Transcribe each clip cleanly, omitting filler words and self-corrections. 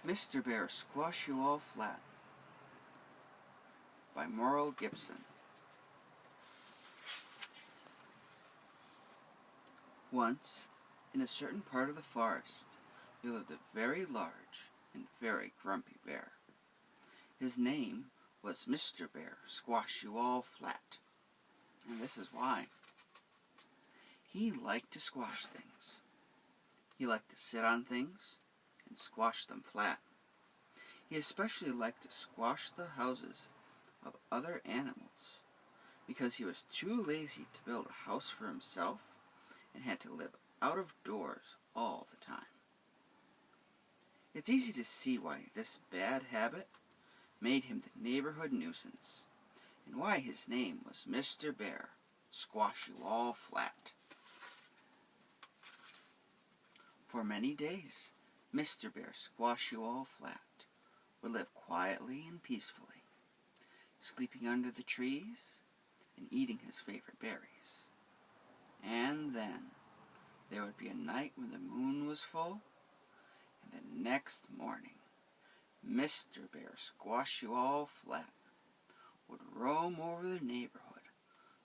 Mr. Bear Squash You All Flat by Morrel, Gipson. Once, in a certain part of the forest, there lived a very large and very grumpy bear. His name was Mr. Bear Squash You All Flat, and this is why. He liked to squash things. He liked to sit on things and squash them flat. He especially liked to squash the houses of other animals because he was too lazy to build a house for himself and had to live out of doors all the time. It's easy to see why this bad habit made him the neighborhood nuisance and why his name was Mr. Bear Squash You All Flat. For many days, Mr. Bear Squash You All Flat would live quietly and peacefully, sleeping under the trees and eating his favorite berries. And then there would be a night when the moon was full, and the next morning, Mr. Bear Squash You All Flat would roam over the neighborhood,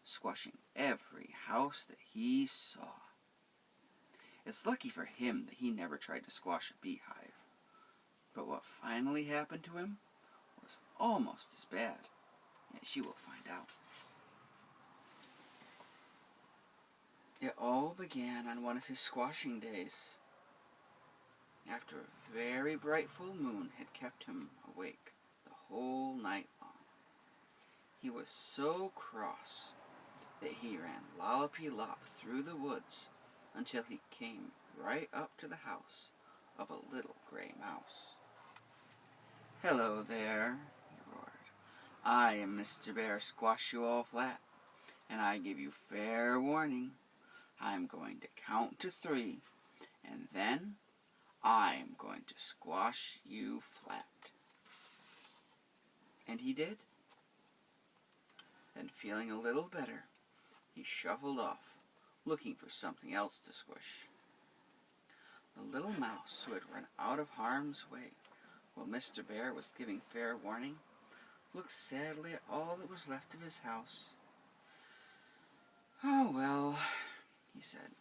squashing every house that he saw. It's lucky for him that he never tried to squash a beehive. But what finally happened to him was almost as bad, as you will find out. It all began on one of his squashing days, after a very bright full moon had kept him awake the whole night long. He was so cross that he ran lollopy-lop through the woods until he came right up to the house of a little gray mouse. "Hello there," he roared. "I am Mr. Bear Squash You All Flat, and I give you fair warning. I'm going to count to 3, and then I am going to squash you flat." And he did. Then, feeling a little better, he shuffled off, looking for something else to squish. The little mouse, who had run out of harm's way while Mr. Bear was giving fair warning, looked sadly at all that was left of his house. "Oh, well," he said,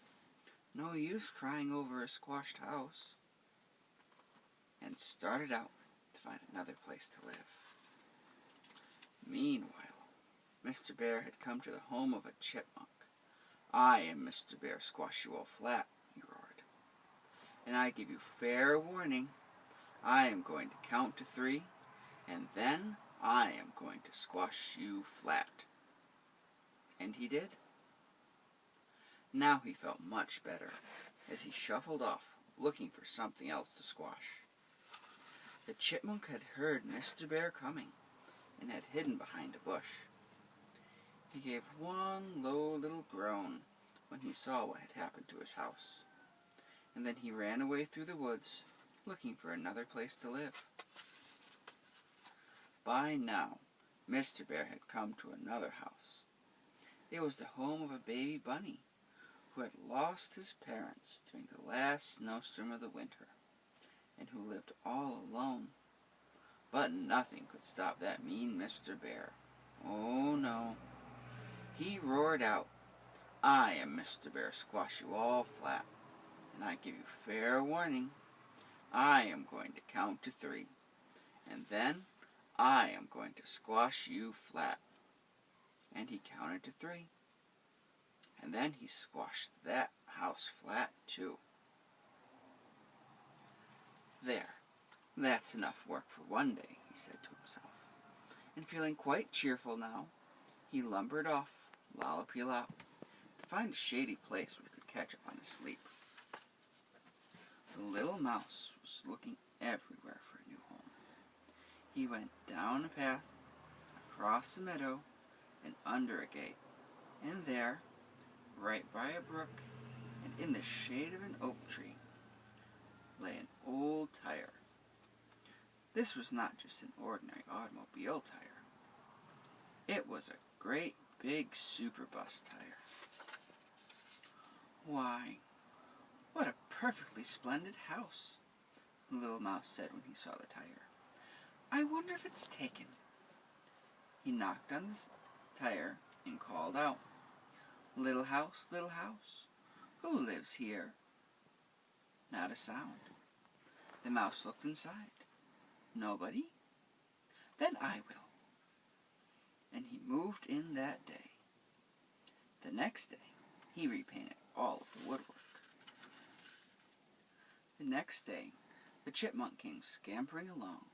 "no use crying over a squashed house," and started out to find another place to live. Meanwhile, Mr. Bear had come to the home of a chipmunk. "I am Mr. Bear Squash You All Flat," he roared, "and I give you fair warning. I am going to count to 3, and then I am going to squash you flat." And he did. Now he felt much better as he shuffled off, looking for something else to squash. The chipmunk had heard Mr. Bear coming and had hidden behind a bush. He gave one low little groan when he saw what had happened to his house, and then he ran away through the woods, looking for another place to live. By now, Mr. Bear had come to another house. It was the home of a baby bunny who had lost his parents during the last snowstorm of the winter, and who lived all alone. But nothing could stop that mean Mr. Bear. Oh no. He roared out, "I am Mr. Bear Squash You All Flat, and I give you fair warning. I am going to count to 3, and then I am going to squash you flat." And he counted to 3, and then he squashed that house flat too. "There, that's enough work for one day," he said to himself, and feeling quite cheerful now, he lumbered off, lollopy-lop, to find a shady place where he could catch up on his sleep. The little mouse was looking everywhere for a new home. He went down a path, across the meadow, and under a gate, and there, right by a brook, and in the shade of an oak tree, lay an old tire. This was not just an ordinary automobile tire. It was a great big superbus tire. "Why, what a perfectly splendid house," the little mouse said when he saw the tire. "I wonder if it's taken." He knocked on the tire and called out, little house, who lives here?" Not a sound. The mouse looked inside. Nobody? "Then I will." And he moved in that day. The next day, he repainted all of the woodwork. The next day, the chipmunk came scampering along.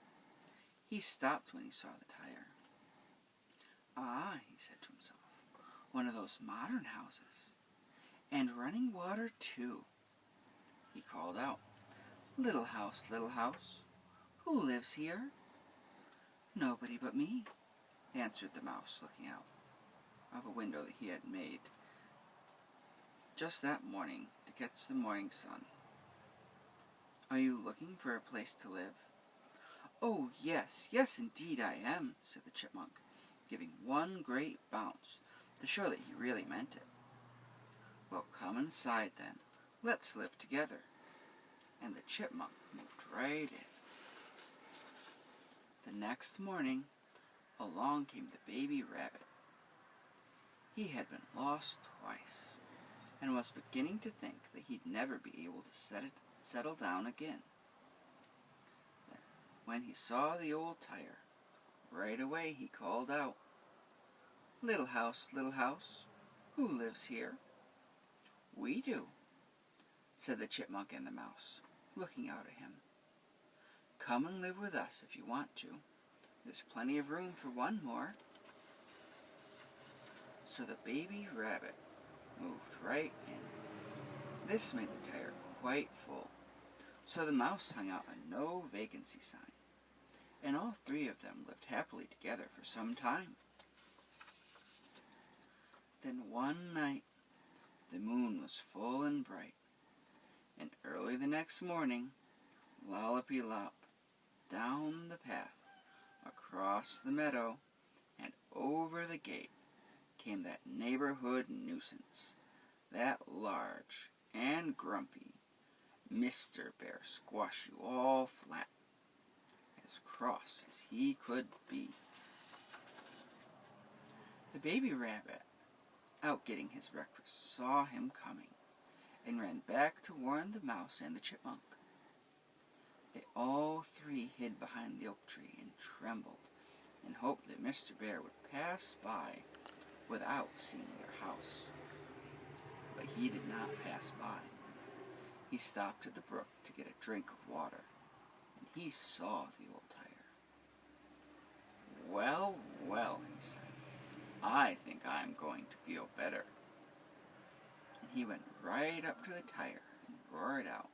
He stopped when he saw the tire. "Ah," he said to himself, "one of those modern houses. And running water, too." He called out, little house, who lives here?" "Nobody but me," answered the mouse, looking out of a window that he had made just that morning to catch the morning sun. "Are you looking for a place to live?" "Oh, yes, indeed I am," said the chipmunk, giving one great bounce to show that he really meant it. "Well, come inside then. Let's live together." And the chipmunk moved right in. The next morning, along came the baby rabbit. He had been lost twice, and was beginning to think that he'd never be able to settle down again. When he saw the old tire, right away he called out, little house, who lives here?" "We do," said the chipmunk and the mouse, looking out at him. "Come and live with us if you want to. There's plenty of room for one more." So the baby rabbit moved right in. This made the tire quite full, so the mouse hung out a no vacancy sign, and all three of them lived happily together for some time. Then one night, the moon was full and bright, and early the next morning, lollopy-lop, down the path, across the meadow, and over the gate, came that neighborhood nuisance, that large and grumpy Mr. Bear Squash-You-All-Flat, as cross as he could be. The baby rabbit, out getting his breakfast, saw him coming, and ran back to warn the mouse and the chipmunk. They all three hid behind the oak tree and trembled, and hoped that Mr. Bear would pass by without seeing their house. But he did not pass by. He stopped at the brook to get a drink of water, and he saw the old tire. Well, he said, "I think I'm going to feel better." And he went right up to the tire and roared out,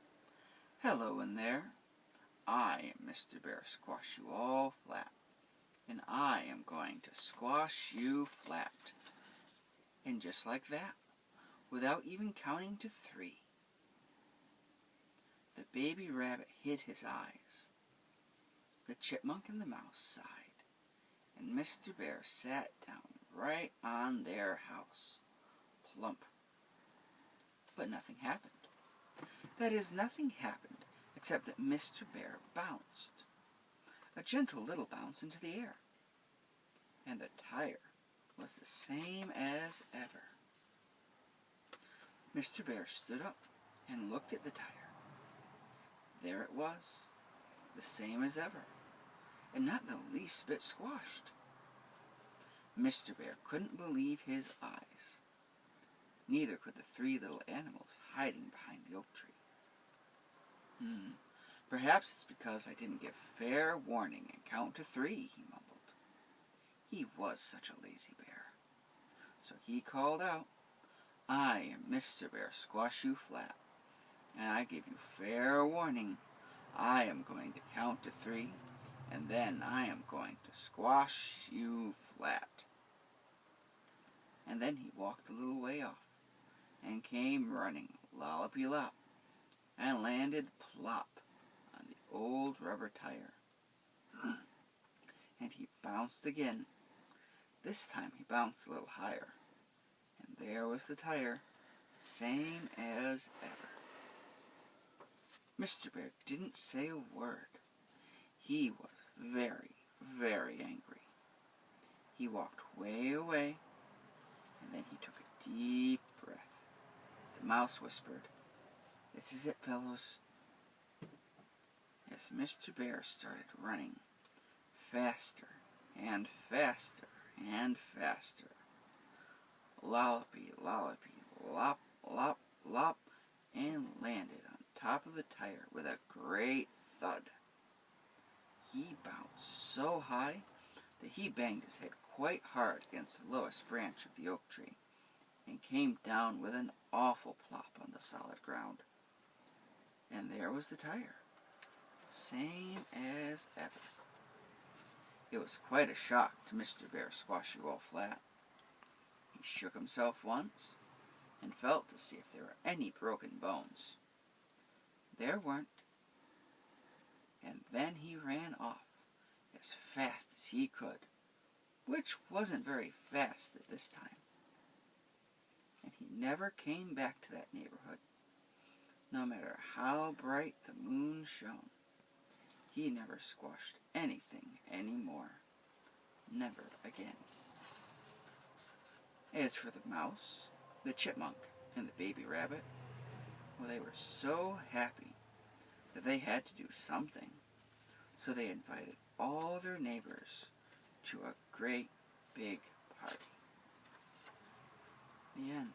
"Hello in there. I am Mr. Bear Squash-You-All-Flat, and I am going to squash you flat." And just like that, without even counting to 3, the baby rabbit hid his eyes. The chipmunk and the mouse sighed, and Mr. Bear sat down right on their house, plump. But nothing happened. That is, nothing happened except that Mr. Bear bounced, a gentle little bounce into the air, and the tire was the same as ever. Mr. Bear stood up and looked at the tire. There it was, the same as ever, and not the least bit squashed. Mr. Bear couldn't believe his eyes. Neither could the 3 little animals hiding behind the oak tree. Perhaps it's because I didn't give fair warning and count to 3, he mumbled. He was such a lazy bear. So he called out, "I am Mr. Bear Squash-You-Flat, and I give you fair warning. I am going to count to 3, and then I am going to squash you flat." And then he walked a little way off, and came running lollopy-lop, and landed plop on the old rubber tire. And he bounced again. This time he bounced a little higher, and there was the tire, same as ever. Mr. Bear didn't say a word. He was very, very angry. He walked way away, and then he took a deep breath. The mouse whispered, "This is it, fellows." As Mr. Bear started running faster and faster and faster, lollopy, lollopy, lop, lop, lop, and landed on top of the tire with a great thud. He bounced so high that he banged his head quite hard against the lowest branch of the oak tree and came down with an awful plop on the solid ground. And there was the tire, same as ever. It was quite a shock to Mr. Bear Squashy-Wool Flat. He shook himself once and felt to see if there were any broken bones. There weren't. And then he ran off as fast as he could, which wasn't very fast at this time. And he never came back to that neighborhood, no matter how bright the moon shone. He never squashed anything anymore. Never again. As for the mouse, the chipmunk, and the baby rabbit, well, they were so happy that they had to do something. So they invited all their neighbors to a great big party. The end.